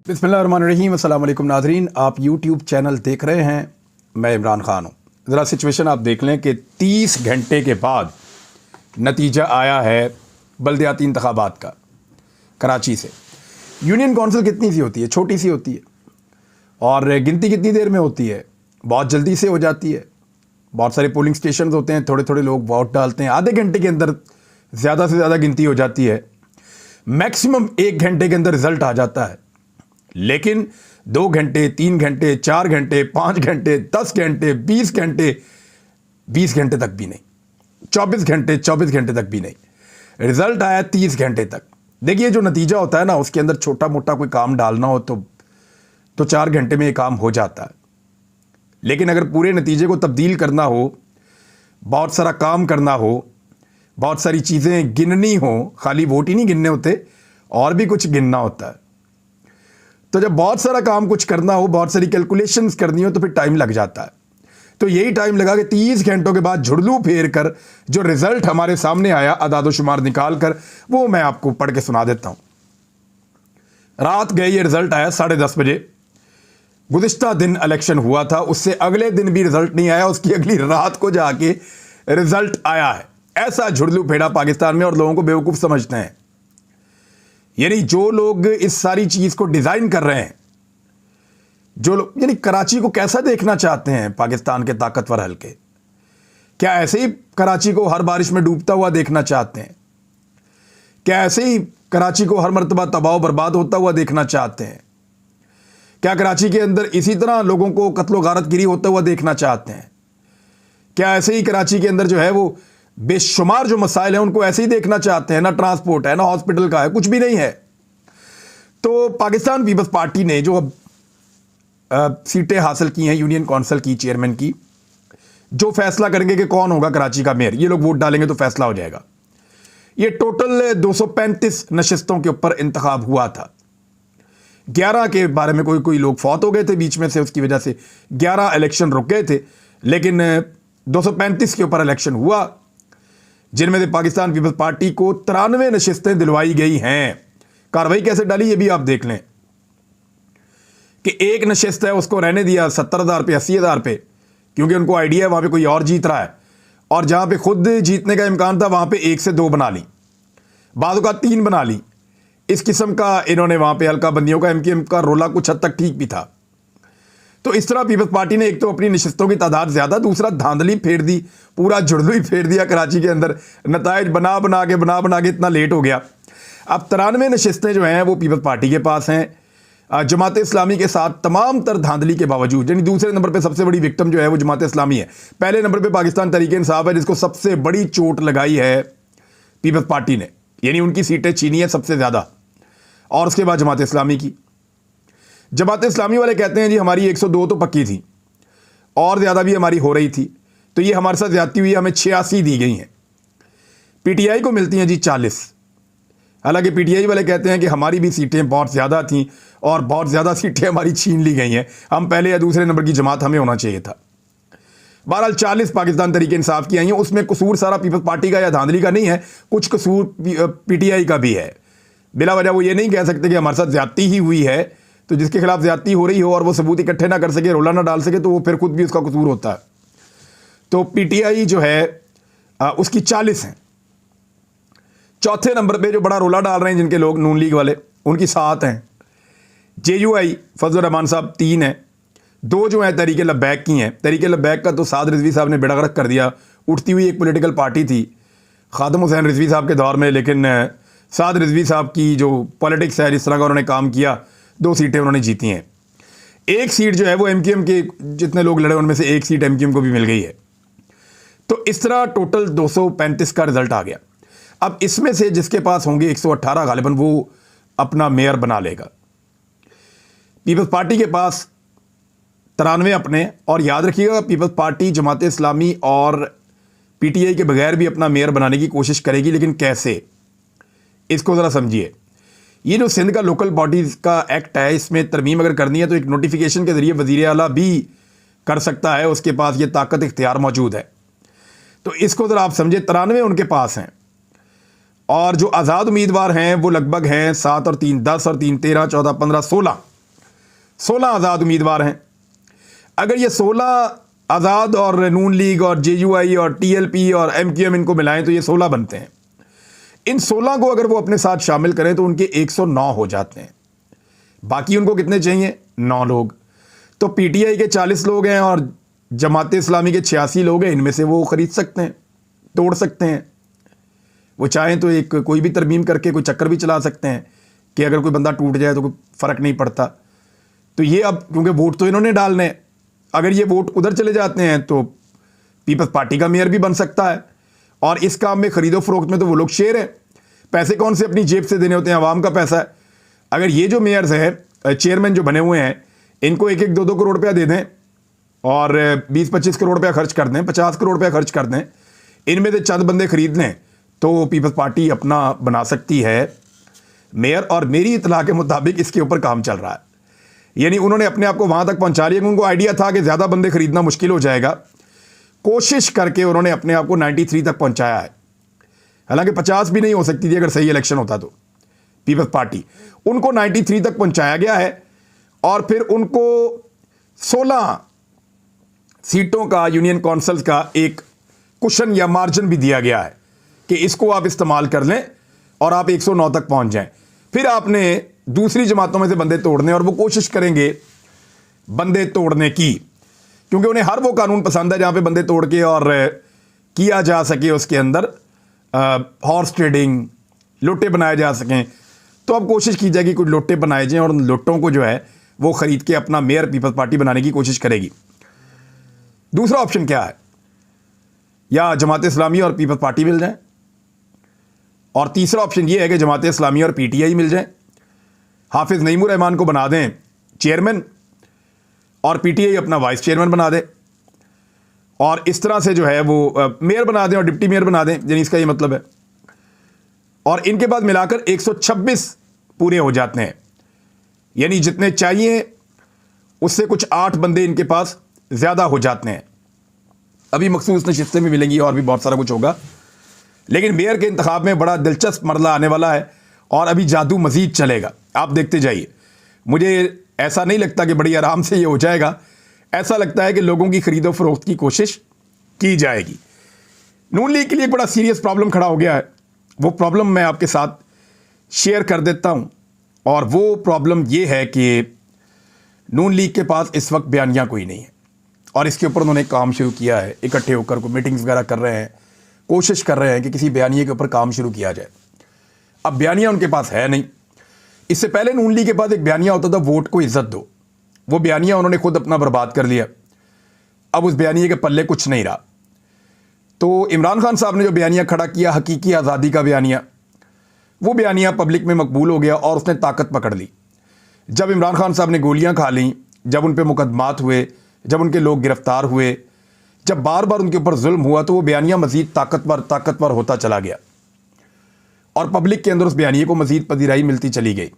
बिस्मिल्लाहिर्रहमानिर्रहीम। अस्सलाम वालेकुम नाज़रीन, आप यूट्यूब चैनल देख रहे हैं। मैं इमरान ख़ान हूँ। ज़रा सिचुएशन आप देख लें कि 30 घंटे के बाद नतीजा आया है बल्दियाती इंतखाबात का कराची से। यूनियन कौंसिल कितनी सी होती है? छोटी सी होती है। और गिनती कितनी देर में होती है? बहुत जल्दी से हो जाती है। बहुत सारे पोलिंग स्टेशन होते हैं, थोड़े थोड़े लोग वोट डालते हैं, आधे घंटे के अंदर ज़्यादा से ज़्यादा गिनती हो जाती है। मैक्सिमम 1 घंटे के अंदर रिज़ल्ट आ जाता है। लेकिन 2 घंटे, 3 घंटे, 4 घंटे, 5 घंटे, 10 घंटे, 20 घंटे, 20 घंटे तक भी नहीं, 24 घंटे, 24 घंटे तक भी नहीं। रिजल्ट आया 30 घंटे तक। देखिए, जो नतीजा होता है ना, उसके अंदर छोटा मोटा कोई काम डालना हो तो 4 घंटे में ये काम हो जाता है। लेकिन अगर पूरे नतीजे को तब्दील करना हो, बहुत सारा काम करना हो, बहुत सारी चीज़ें गिननी हो, खाली वोट ही नहीं गिनने होते, और भी कुछ गिनना होता है। तो जब बहुत सारा काम कुछ करना हो, बहुत सारी कैलकुलेशंस करनी हो, तो फिर टाइम लग जाता है। तो यही टाइम लगा कि 30 घंटों के बाद झुड़लू फेर कर जो रिजल्ट हमारे सामने आया, अदाद-ओ-शुमार निकाल कर, वो मैं आपको पढ़ के सुना देता हूं। रात गए ये रिजल्ट आया 10:30 बजे। गुज़िश्ता दिन इलेक्शन हुआ था, उससे अगले दिन भी रिजल्ट नहीं आया, उसकी अगली रात को जाके रिजल्ट आया है। ऐसा झुड़लू फेरा पाकिस्तान में, और लोगों को बेवकूफ़ समझते हैं। यानी जो लोग इस सारी चीज़ को डिज़ाइन कर रहे हैं, जो लोग यानी कराची को कैसा देखना चाहते हैं पाकिस्तान के ताकतवर हल्के, क्या ऐसे ही कराची को हर बारिश में डूबता हुआ देखना चाहते हैं? क्या ऐसे ही कराची को हर मर्तबा तबाह बर्बाद होता हुआ देखना चाहते हैं? क्या कराची के अंदर इसी तरह लोगों को कत्लो गारत गिरी होता हुआ देखना चाहते हैं? क्या ऐसे ही कराची के अंदर जो है वो बेशुमार जो मसाइल हैं उनको ऐसे ही देखना चाहते हैं? ना ट्रांसपोर्ट है, ना हॉस्पिटल का है, कुछ भी नहीं है। तो पाकिस्तान पीपल्स पार्टी ने जो अब सीटें हासिल की हैं यूनियन कौंसिल की चेयरमैन की, जो फैसला करेंगे कि कौन होगा कराची का मेयर, ये लोग वोट डालेंगे तो फैसला हो जाएगा। ये टोटल 235 नशिस्तों के ऊपर इंतखाब हुआ था। 11 के बारे में कोई लोग फौत हो गए थे बीच में से, उसकी वजह से 11 इलेक्शन रुक गए थे। लेकिन 235 के ऊपर इलेक्शन हुआ, जिनमें से पाकिस्तान पीपल्स पार्टी को 93 नशिस्तें दिलवाई गई हैं। कार्रवाई कैसे डाली ये भी आप देख लें कि एक नशिस्त है उसको रहने दिया 70,000 पे, 80,000 पे, क्योंकि उनको आइडिया है वहां पे कोई और जीत रहा है, और जहां पे खुद जीतने का इम्कान था वहां पे 1 से 2 बना ली, बादों का 3 बना ली। इस किस्म का इन्होंने वहां पे हल्का बंदियों का, एमकेएम का रोला कुछ हद तक ठीक भी था। तो इस तरह पीपल्स पार्टी ने एक तो अपनी नशिस्तों की तादाद ज्यादा, दूसरा धांधली फेर दी, पूरा जुड़लू ही फेर दिया कराची के अंदर। नताइज बना बना के इतना लेट हो गया। अब 93 नशिस्तें जो हैं वो पीपल्स पार्टी के पास हैं। जमात इस्लामी के साथ तमाम तर धांधली के बावजूद, यानी दूसरे नंबर पे सबसे बड़ी विक्टिम जो है वो जमात इस्लामी है। पहले नंबर पे पाकिस्तान तहरीक इंसाफ है, जिसको सबसे बड़ी चोट लगाई है पीपल्स पार्टी ने, यानी उनकी सीटें छीनी है सबसे ज्यादा, और उसके बाद जमात इस्लामी की। जमात इस्लामी वाले कहते हैं जी हमारी 102 तो पक्की थी, और ज़्यादा भी हमारी हो रही थी, तो ये हमारे साथ ज़्यादती हुई, हमें 86 दी गई हैं। पीटीआई को मिलती हैं जी 40। हालांकि पीटीआई वाले कहते हैं कि हमारी भी सीटें बहुत ज़्यादा थीं, और बहुत ज़्यादा सीटें हमारी छीन ली गई हैं, हम पहले या दूसरे नंबर की जमात हमें होना चाहिए था। बहरहाल 40 पाकिस्तान तहरीक इंसाफ की आई हैं। उसमें कसूर सारा पीपल्स पार्टी का या धांधली का नहीं है, कुछ कसूर पीटीआई का भी है। बिला वजह वो ये नहीं कह सकते कि हमारे साथ ज़्यादती ही हुई है। तो जिसके खिलाफ ज्यादती हो रही हो और वो सबूत इकट्ठे ना कर सके, रोला ना डाल सके, तो वो फिर खुद भी उसका कसूर होता है। तो पीटीआई जो है उसकी 40 हैं। चौथे नंबर पे जो बड़ा रोला डाल रहे हैं जिनके लोग, नून लीग वाले, उनकी 7 हैं। जेयूआई फजल रहमान साहब 3 हैं। 2 जो हैं तहरीक लब्बैक की हैं। तहरीक लब्बैक का तो साद रिजवी साहब ने बेड़ा गर्क कर दिया। उठती हुई एक पॉलिटिकल पार्टी थी खादम हुसैन रिजवी साहब के दौर में, लेकिन साद रिजवी साहब की जो पॉलिटिक्स है, जिस तरह का उन्होंने काम किया, 2 सीटें उन्होंने जीती हैं। एक सीट जो है वो एमकेएम के जितने लोग लड़े उनमें से एक सीट एमकेएम को भी मिल गई है। तो इस तरह टोटल 235 का रिजल्ट आ गया। अब इसमें से जिसके पास होंगे 118 गालिबन, वो अपना मेयर बना लेगा। पीपल्स पार्टी के पास 93 अपने, और याद रखिएगा पीपल्स पार्टी जमात इस्लामी और पीटीआई के बगैर भी अपना मेयर बनाने की कोशिश करेगी। लेकिन कैसे, इसको ज़रा समझिए। ये जो सिंध का लोकल बॉडीज़ का एक्ट है, इसमें तरमीम अगर करनी है तो एक नोटिफिकेशन के ज़रिए वज़ीर आला भी कर सकता है, उसके पास ये ताकत इख्तियार मौजूद है। तो इसको ज़रा आप समझिए, 93 उनके पास हैं, और जो आज़ाद उम्मीदवार हैं वो लगभग हैं 7 और 3 10 और 3 13 14 15 16 16 आज़ाद उम्मीदवार हैं। अगर ये 16 आज़ाद और नून लीग और जेयूआई और टीएलपी और एमक्यूएम इनको मिलाएं तो ये 16 बनते हैं। इन 16 को अगर वो अपने साथ शामिल करें तो उनके 109 हो जाते हैं। बाकी उनको कितने चाहिए? 9 लोग। तो पीटीआई के 40 लोग हैं और जमात इस्लामी के 86 लोग हैं। इनमें से वो खरीद सकते हैं, तोड़ सकते हैं। वो चाहें तो एक कोई भी तरमीम करके कोई चक्कर भी चला सकते हैं कि अगर कोई बंदा टूट जाए तो कोई फ़र्क नहीं पड़ता। तो ये अब क्योंकि वोट तो इन्होंने डालने हैं, अगर ये वोट उधर चले जाते हैं तो पीपल्स पार्टी का मेयर भी बन सकता है। और इस काम में खरीदो फरोख्त में तो वो लोग शेर हैं। पैसे कौन से अपनी जेब से देने होते हैं? आवाम का पैसा है। अगर ये जो मेयर्स हैं, चेयरमैन जो बने हुए हैं, इनको 1-1, 2-2 करोड़ रुपया दे दें और 20-25 करोड़ रुपया खर्च कर दें, 50 करोड़ रुपया खर्च कर दें, इनमें से चंद बंदे खरीद लें तो पीपल्स पार्टी अपना बना सकती है मेयर। और मेरी इतला के मुताबिक इसके ऊपर काम चल रहा है। यानी उन्होंने अपने आप को वहाँ तक पहुँचा लिया कि उनको आइडिया था कि ज़्यादा बंदे खरीदना मुश्किल हो जाएगा। कोशिश करके उन्होंने अपने आप को 93 तक पहुँचाया है। हालांकि 50 भी नहीं हो सकती थी अगर सही इलेक्शन होता तो। पीपल्स पार्टी उनको 93 तक पहुँचाया गया है और फिर उनको 16 सीटों का यूनियन काउंसिल्स का एक कुशन या मार्जिन भी दिया गया है कि इसको आप इस्तेमाल कर लें और आप 109 तक पहुँच जाएं। फिर आपने दूसरी जमातों में से बंदे तोड़ने और वो कोशिश करेंगे बंदे तोड़ने की, क्योंकि उन्हें हर वो कानून पसंद है जहाँ पे बंदे तोड़ के और किया जा सके उसके अंदर हॉर्स ट्रेडिंग, लोटे बनाए जा सकें। तो अब कोशिश की जाएगी कुछ लोटे बनाए जाएं और उन लोटों को जो है वो ख़रीद के अपना मेयर पीपल्स पार्टी बनाने की कोशिश करेगी। दूसरा ऑप्शन क्या है? या जमात इस्लामी और पीपल्स पार्टी मिल जाए, और तीसरा ऑप्शन ये है कि जमात इस्लामी और पीटीआई मिल जाए, हाफिज़ नईमुर रहमान को बना दें चेयरमैन और पीटीआई अपना वाइस चेयरमैन बना दे और इस तरह से जो है वो मेयर बना दें और डिप्टी मेयर बना दें। यानी इसका ये मतलब है। और इनके बाद मिलाकर 126 पूरे हो जाते हैं। यानी जितने चाहिए उससे कुछ 8 बंदे इनके पास ज़्यादा हो जाते हैं। अभी मखसूस नशिस्तें भी मिलेंगी और भी बहुत सारा कुछ होगा, लेकिन मेयर के इंतखाब में बड़ा दिलचस्प मरला आने वाला है और अभी जादू मज़ीद चलेगा। आप देखते जाइए। मुझे ऐसा नहीं लगता कि बड़ी आराम से ये हो जाएगा। ऐसा लगता है कि लोगों की खरीदो फरोख्त की कोशिश की जाएगी। नून लीग के लिए एक बड़ा सीरियस प्रॉब्लम खड़ा हो गया है। वो प्रॉब्लम मैं आपके साथ शेयर कर देता हूँ और वो प्रॉब्लम ये है कि नून लीग के पास इस वक्त बयानिया कोई नहीं है और इसके ऊपर उन्होंने काम शुरू किया है। इकट्ठे होकर को मीटिंग्स वगैरह कर रहे हैं, कोशिश कर रहे हैं कि किसी बयानिए के ऊपर काम शुरू किया जाए। अब बयानिया उनके पास है नहीं। इससे पहले नून लीग के पास एक बयानिया होता था, वोट को इज्जत दो। वो बयानिया उन्होंने खुद अपना बर्बाद कर लिया। अब उस बयानिए के पल्ले कुछ नहीं रहा। तो इमरान खान साहब ने जो बयानिया खड़ा किया, हकीकी आज़ादी का बयानिया, वो बयानिया पब्लिक में मकबूल हो गया और उसने ताकत पकड़ ली। जब इमरान खान साहब ने गोलियां खा लीं, जब उन पर मुकदमात हुए, जब उनके लोग गिरफ्तार हुए, जब बार बार उनके ऊपर जुल्म हुआ, तो वो बयानिया मज़ीद ताकतवर होता चला गया और पब्लिक के अंदर उस बयानिए को मज़ीद पजीराई मिलती चली गई।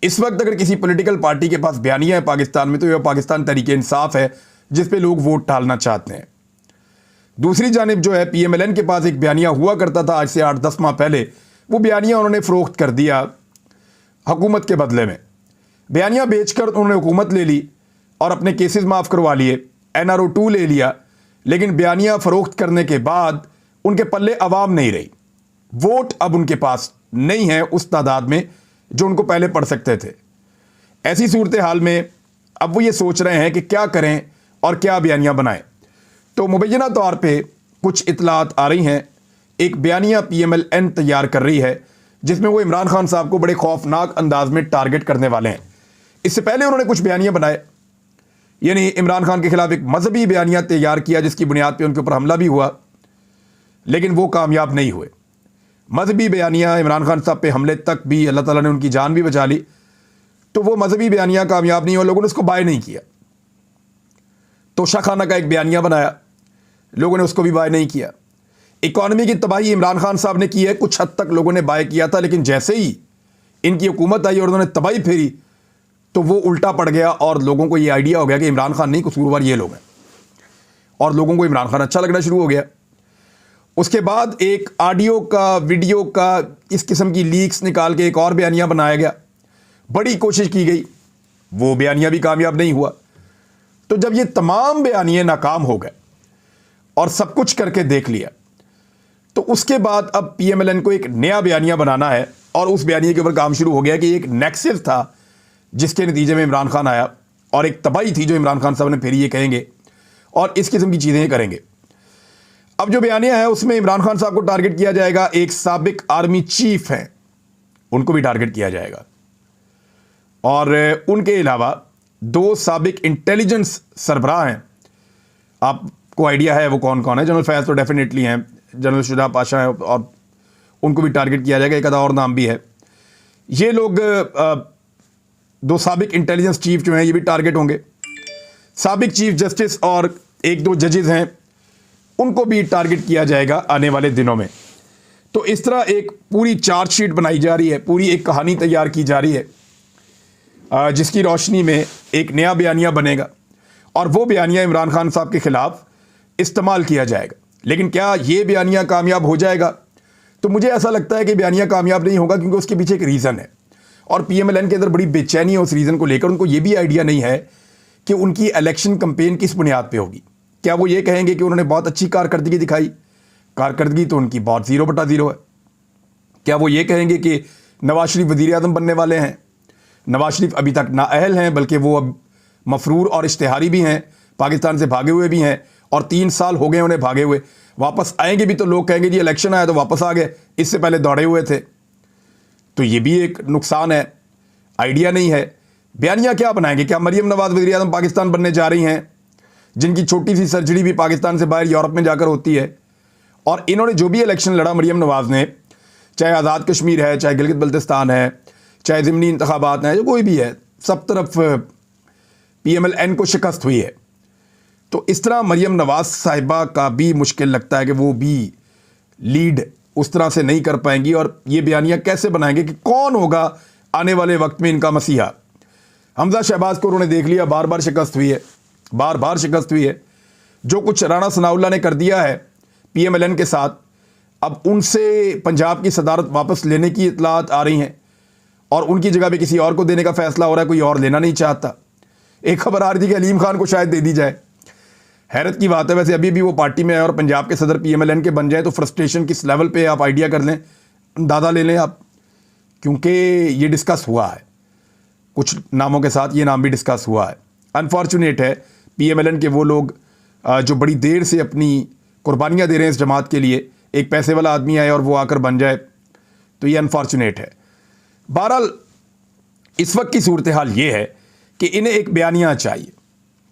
इस वक्त अगर किसी पॉलिटिकल पार्टी के पास बयानिया है पाकिस्तान में, तो यह पाकिस्तान तहरीक इंसाफ है जिस पे लोग वोट डालना चाहते हैं। दूसरी जानिब जो है PMLN के पास एक बयानिया हुआ करता था आज से 8-10 माह पहले। वो बयानिया उन्होंने फ़रोख्त कर दिया हुकूमत के बदले में। बयानिया बेचकर उन्होंने हुकूमत ले ली और अपने केसेस माफ़ करवा लिए, NRO 2 ले लिया। लेकिन बयानिया फ़रोख्त करने के बाद उनके पल्ले अवाम नहीं रही। वोट अब उनके पास नहीं है उस तादाद में जो उनको पहले पड़ सकते थे। ऐसी सूरत हाल में अब वो ये सोच रहे हैं कि क्या करें और क्या बयानिया बनाएं। तो मुबैना तौर पे कुछ इतलात आ रही हैं। एक बयानिया PMLN तैयार कर रही है जिसमें वो इमरान खान साहब को बड़े खौफनाक अंदाज में टारगेट करने वाले हैं। इससे पहले उन्होंने कुछ बयानिया बनाए, यानी इमरान खान के खिलाफ एक मजहबी बयानिया तैयार किया जिसकी बुनियाद पर उनके ऊपर हमला भी हुआ, लेकिन वो कामयाब नहीं हुए। मजहबी बयानिया इमरान खान साहब पे हमले तक भी अल्लाह ताला ने उनकी जान भी बचा ली, तो वो मजहबी बयानिया कामयाब नहीं हुआ, लोगों ने उसको बाय नहीं किया। तो शाखाना का एक बयानिया बनाया, लोगों ने उसको भी बाय नहीं किया। इकॉनमी की तबाही इमरान खान साहब ने की है, कुछ हद तक लोगों ने बाय किया था, लेकिन जैसे ही इनकी हुकूमत आई और उन्होंने तबाही फेरी तो वो उल्टा पड़ गया और लोगों को ये आइडिया हो गया कि इमरान खान नहीं, कसूरवार ये लोग हैं, और लोगों को इमरान खान अच्छा लगना शुरू हो गया। उसके बाद एक ऑडियो का, वीडियो का, इस किस्म की लीक्स निकाल के एक और बयानिया बनाया गया। बड़ी कोशिश की गई वो बयानिया भी कामयाब नहीं हुआ। तो जब ये तमाम बयानिए नाकाम हो गए और सब कुछ करके देख लिया, तो उसके बाद अब पीएमएलएन को एक नया बयानिया बनाना है और उस बयानिए के ऊपर काम शुरू हो गया कि एक नेक्सस था जिसके नतीजे में इमरान खान आया और एक तबाही थी जो इमरान खान साहब ने फिर ये कहेंगे और इस किस्म की चीज़ें करेंगे। अब जो बयानिया है उसमें इमरान खान साहब को टारगेट किया जाएगा, एक साबिक आर्मी चीफ हैं उनको भी टारगेट किया जाएगा, और उनके अलावा 2 साबिक इंटेलिजेंस सरबराह हैं। आपको आइडिया है वो कौन कौन है? जनरल फैज़ तो डेफिनेटली हैं, जनरल शुजा पाशा हैं, और उनको भी टारगेट किया जाएगा। एक आधा और नाम भी है। ये लोग 2 साबिक इंटेलिजेंस चीफ जो हैं ये भी टारगेट होंगे। साबिक चीफ जस्टिस और 1-2 जजेस हैं, उनको भी टारगेट किया जाएगा आने वाले दिनों में। तो इस तरह एक पूरी चार्जशीट बनाई जा रही है, पूरी एक कहानी तैयार की जा रही है, जिसकी रोशनी में एक नया बयानिया बनेगा और वो बयानिया इमरान खान साहब के खिलाफ इस्तेमाल किया जाएगा। लेकिन क्या ये बयानिया कामयाब हो जाएगा? तो मुझे ऐसा लगता है कि बयानिया कामयाब नहीं होगा, क्योंकि उसके पीछे एक रीज़न है और पीएमएलएन के अंदर बड़ी बेचैनी है उस रीज़न को लेकर। उनको ये भी आइडिया नहीं है कि उनकी इलेक्शन कैंपेन किस बुनियाद पे होगी। क्या वो ये कहेंगे कि उन्होंने बहुत अच्छी कारकर्दगी दिखाई? कारकर्दगी तो उनकी बहुत 0/0 है। क्या वो ये कहेंगे कि नवाज शरीफ वज़ीर आज़म बनने वाले हैं? नवाज शरीफ अभी तक नाअहल हैं, बल्कि वो अब मफरूर और इश्तिहारी भी हैं, पाकिस्तान से भागे हुए भी हैं और 3 साल हो गए उन्हें भागे हुए। वापस आएंगे भी तो लोग कहेंगे जी इलेक्शन आया तो वापस आ गए, इससे पहले दौड़े हुए थे। तो ये भी एक नुकसान है, आइडिया नहीं है। बयानिया क्या बनाएंगे? क्या मरियम नवाज वज़ीर आज़म पाकिस्तान बनने जा रही हैं, जिनकी छोटी सी सर्जरी भी पाकिस्तान से बाहर यूरोप में जाकर होती है? और इन्होंने जो भी इलेक्शन लड़ा मरियम नवाज ने, चाहे आज़ाद कश्मीर है, चाहे गिलगित बल्तिस्तान है, चाहे ज़िमनी इंतखाबात हैं, जो कोई भी है, सब तरफ पीएमएलएन को शिकस्त हुई है। तो इस तरह मरियम नवाज साहिबा का भी मुश्किल लगता है कि वो भी लीड उस तरह से नहीं कर पाएंगी। और ये बयानिया कैसे बनाएंगे कि कौन होगा आने वाले वक्त में इनका मसीहा? हमजा शहबाज को उन्होंने देख लिया, बार बार शिकस्त हुई है, बार बार शिकस्त हुई है। जो कुछ राणा सनाउल्लाह ने कर दिया है पीएमएलएन के साथ, अब उनसे पंजाब की सदारत वापस लेने की इतलात आ रही हैं और उनकी जगह पे किसी और को देने का फैसला हो रहा है, कोई और लेना नहीं चाहता। एक खबर आ रही थी कि अलीम खान को शायद दे दी जाए। हैरत की बात है, वैसे अभी भी वो पार्टी में है और पंजाब के सदर पीएमएलएन के बन जाए तो फ्रस्ट्रेशन किस लेवल पे आप आइडिया कर लें, अंदाज़ा ले लें आप, क्योंकि ये डिस्कस हुआ है कुछ नामों के साथ, ये नाम भी डिस्कस हुआ है। अनफॉर्चुनेट है पीएमएलएन के वो लोग जो बड़ी देर से अपनी कुर्बानियाँ दे रहे हैं इस जमात के लिए, एक पैसे वाला आदमी आए और वो आकर बन जाए, तो ये अनफॉर्चुनेट है। बहरहाल इस वक्त की सूरत हाल ये है कि इन्हें एक बयानिया चाहिए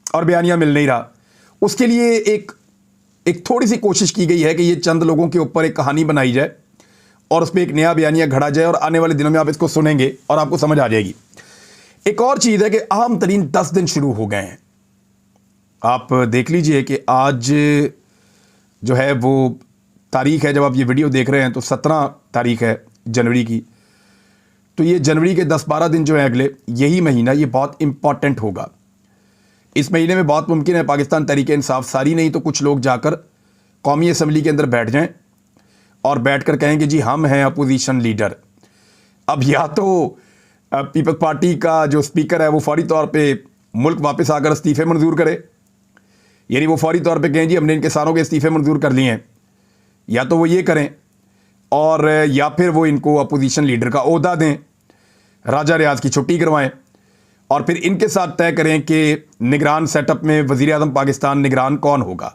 और बयानिया मिल नहीं रहा। उसके लिए एक थोड़ी सी कोशिश की गई है कि ये चंद लोगों के ऊपर एक कहानी बनाई जाए और उस पर एक नया बयानिया घड़ा जाए और आने वाले दिनों में आप इसको सुनेंगे और आपको समझ आ जाएगी। एक और चीज़ है कि अहम तरीन 10 दिन शुरू हो गए हैं। आप देख लीजिए कि आज जो है वो तारीख है, जब आप ये वीडियो देख रहे हैं तो 17 तारीख है जनवरी की। तो ये जनवरी के 10-12 दिन जो है अगले, यही महीना ये बहुत इम्पॉर्टेंट होगा। इस महीने में बहुत मुमकिन है पाकिस्तान तहरीक इंसाफ, सारी नहीं तो कुछ लोग जाकर कौमी असम्बली के अंदर बैठ जाएं और बैठकर कहेंगे जी हम हैं अपोजिशन लीडर। अब या तो पीपल्स पार्टी का जो स्पीकर है वो फौरी तौर पे मुल्क वापस आकर इस्तीफ़े मंजूर करे, यानी वो फौरी तौर पे कहें जी हमने इनके सारों के इस्तीफ़े मंजूर कर लिए हैं, या तो वो ये करें, और या फिर वो इनको अपोजिशन लीडर का ओहदा दें, राजा रियाज की छुट्टी करवाएं और फिर इनके साथ तय करें कि निगरान सेटअप में वज़ीर आज़म पाकिस्तान निगरान कौन होगा।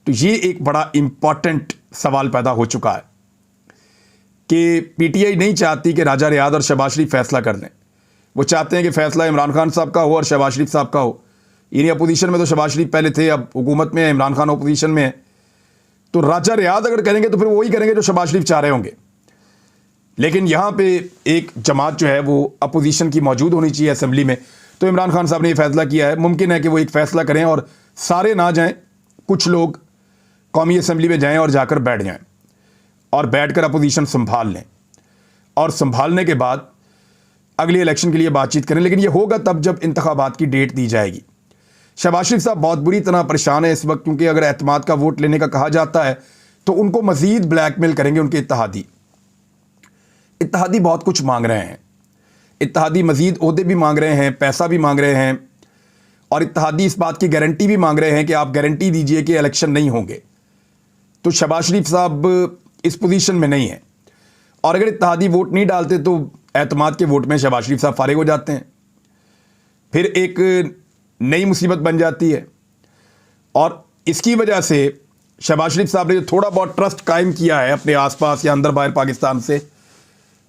तो ये एक बड़ा इम्पॉर्टेंट सवाल पैदा हो चुका है कि पीटीआई नहीं चाहती कि राजा रियाज और शहबाज शरीफ फैसला कर लें। वो चाहते हैं कि फैसला इमरान खान साहब का हो और शहबाज शरीफ साहब का हो। यानी अपोजिशन में तो शहबाज शरीफ पहले थे, अब हुकूमत में है, इमरान खान अपोजिशन में है। तो राजा रियाज अगर करेंगे तो फिर वही करेंगे जो शहबाज शरीफ चाह रहे होंगे। लेकिन यहाँ पे एक जमात जो है वो अपोजिशन की मौजूद होनी चाहिए असेंबली में। तो इमरान खान साहब ने ये फैसला किया है। मुमकिन है कि वो एक फ़ैसला करें और सारे ना जाएं, कुछ लोग कौमी असेंबली में जाएं और जाकर बैठ जाएं और बैठकर अपोजिशन संभाल लें और संभालने के बाद अगले इलेक्शन के लिए बातचीत करें। लेकिन ये होगा तब जब इंतखाबात की डेट दी जाएगी। शहबाज शरीफ साहब बहुत बुरी तरह परेशान है इस वक्त, क्योंकि अगर एतमाद का वोट लेने का कहा जाता है तो उनको मज़ीद ब्लैकमेल करेंगे उनके इत्तेहादी बहुत कुछ मांग रहे हैं। इत्तेहादी मज़ीद ओहदे भी मांग रहे हैं, पैसा भी मांग रहे हैं, और इत्तेहादी इस बात की गारंटी भी मांग रहे हैं कि आप गारंटी दीजिए कि इलेक्शन नहीं होंगे। तो शहबाज शरीफ साहब इस पोजीशन में नहीं है, और अगर इत्तेहादी वोट नहीं डालते तो एतमाद के वोट में शहबाज शरीफ साहब फारिग हो जाते हैं, फिर एक नई मुसीबत बन जाती है। और इसकी वजह से शहबाज शरीफ साहब ने जो थोड़ा बहुत ट्रस्ट कायम किया है अपने आसपास या अंदर बाहर पाकिस्तान से,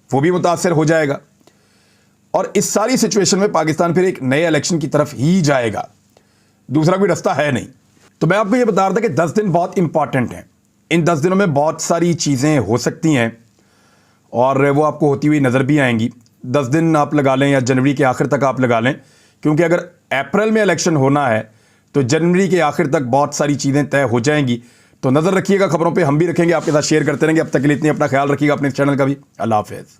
वो भी मुतासर हो जाएगा, और इस सारी सिचुएशन में पाकिस्तान फिर एक नए इलेक्शन की तरफ ही जाएगा, दूसरा कोई रास्ता है नहीं। तो मैं आपको ये बता रहा था कि 10 दिन बहुत इंपॉर्टेंट हैं। इन 10 दिनों में बहुत सारी चीज़ें हो सकती हैं और वो आपको होती हुई नज़र भी आएंगी। 10 दिन आप लगा लें या जनवरी के आखिर तक आप लगा लें, क्योंकि अगर अप्रैल में इलेक्शन होना है तो जनवरी के आखिर तक बहुत सारी चीज़ें तय हो जाएंगी। तो नज़र रखिएगा खबरों पे, हम भी रखेंगे, आपके साथ शेयर करते रहेंगे। अब तक के लिए इतनी अपना ख्याल रखिएगा, अपने चैनल का भी। अल्लाह हाफ़िज़।